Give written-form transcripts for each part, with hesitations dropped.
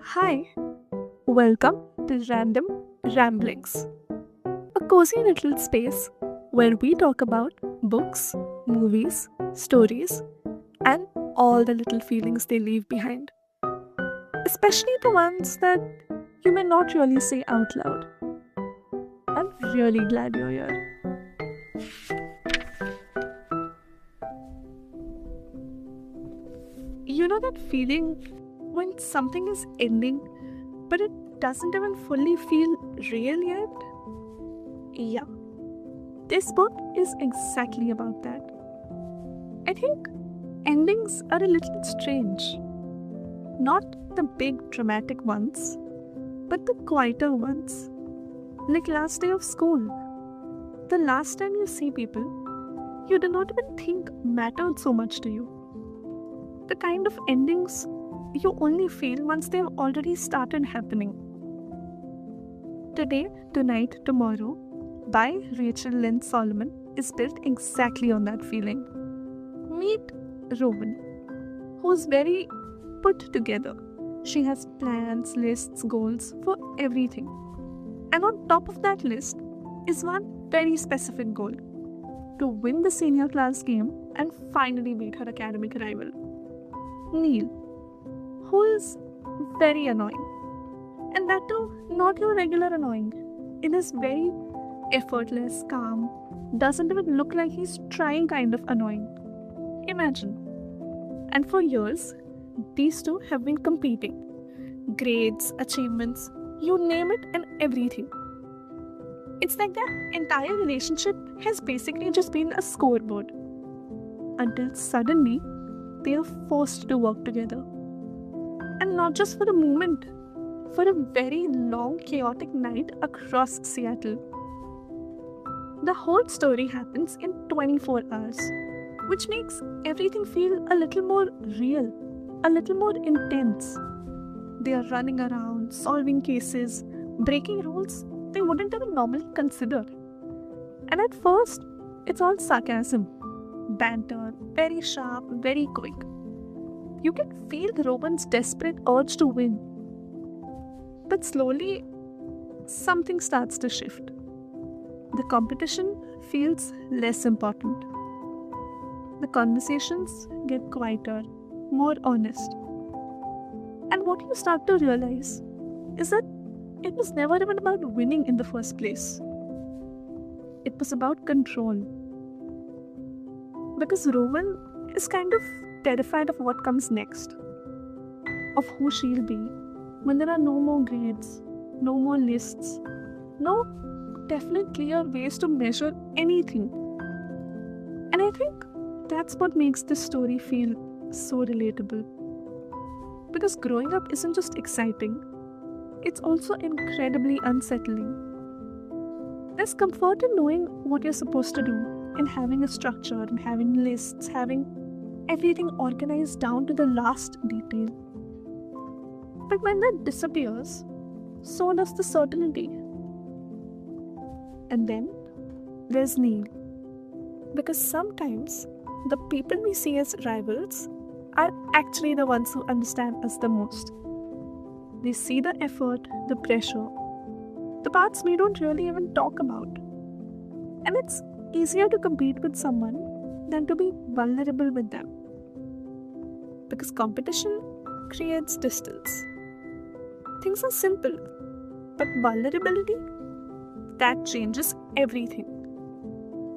Hi, welcome to Random Ramblings, a cozy little space where we talk about books, movies, stories, and all the little feelings they leave behind, especially the ones that you may not really say out loud. I'm really glad you're here. You know that feeling when something is ending, but it doesn't even fully feel real yet? Yeah, this book is exactly about that. I think endings are a little strange. Not the big dramatic ones, but the quieter ones. Like last day of school. The last time you see people you did not even think mattered so much to you. The kind of endings you only feel once they've already started happening. Today, Tonight, Tomorrow by Rachel Lynn Solomon is built exactly on that feeling. Meet Rowan, who's very put together. She has plans, lists, goals for everything. And on top of that list is one very specific goal: to win the senior class game and finally beat her academic rival, Neil, who is very annoying. And that too, not your regular annoying. It is very effortless, calm, doesn't even look like he's trying kind of annoying. Imagine. And for years, these two have been competing. Grades, achievements, you name it, and everything. It's like their entire relationship has basically just been a scoreboard. Until suddenly, they are forced to work together. And not just for a moment, for a very long, chaotic night across Seattle. The whole story happens in 24 hours, which makes everything feel a little more real, a little more intense. They are running around, solving cases, breaking rules they wouldn't even normally consider. And at first, it's all sarcasm, banter, very sharp, very quick. You can feel Roman's desperate urge to win. But slowly, something starts to shift. The competition feels less important. The conversations get quieter, more honest. And what you start to realize is that it was never even about winning in the first place. It was about control. Because Rowan is kind of terrified of what comes next, of who she'll be when there are no more grades, no more lists, no definite clear ways to measure anything. And I think that's what makes this story feel so relatable. Because growing up isn't just exciting, it's also incredibly unsettling. There's comfort in knowing what you're supposed to do, in having a structure, in having lists, having everything organized down to the last detail. But when that disappears, so does the certainty. And then there's Neil. Because sometimes the people we see as rivals are actually the ones who understand us the most. They see the effort, the pressure, the parts we don't really even talk about. And it's easier to compete with someone than to be vulnerable with them. Because competition creates distance. Things are simple, but vulnerability, that changes everything.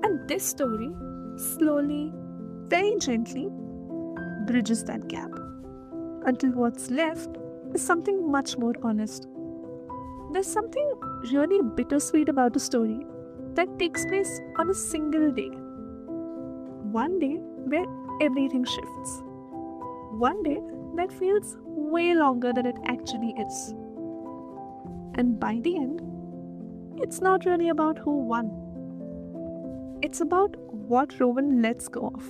And this story, slowly, very gently, bridges that gap until what's left is something much more honest. There's something really bittersweet about a story that takes place on a single day. One day where everything shifts. One day that feels way longer than it actually is. And by the end, it's not really about who won. It's about what Rowan lets go of.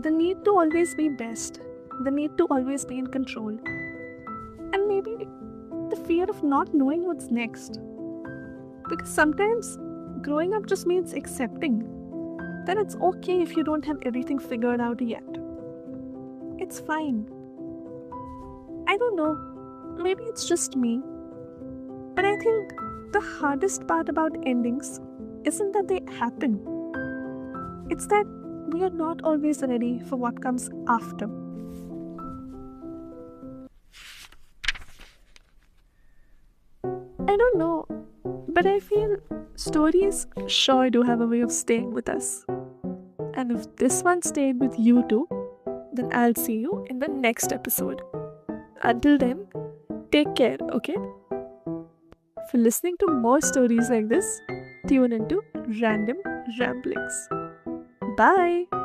The need to always be best, the need to always be in control, and maybe the fear of not knowing what's next. Because sometimes growing up just means accepting that it's okay if you don't have everything figured out yet. It's fine. I don't know, maybe it's just me, but I think the hardest part about endings isn't that they happen, it's that we are not always ready for what comes after. I don't know, but I feel stories sure do have a way of staying with us. And if this one stayed with you too, then I'll see you in the next episode. Until then, take care, okay? For listening to more stories like this, tune into Random Ramblings. Bye!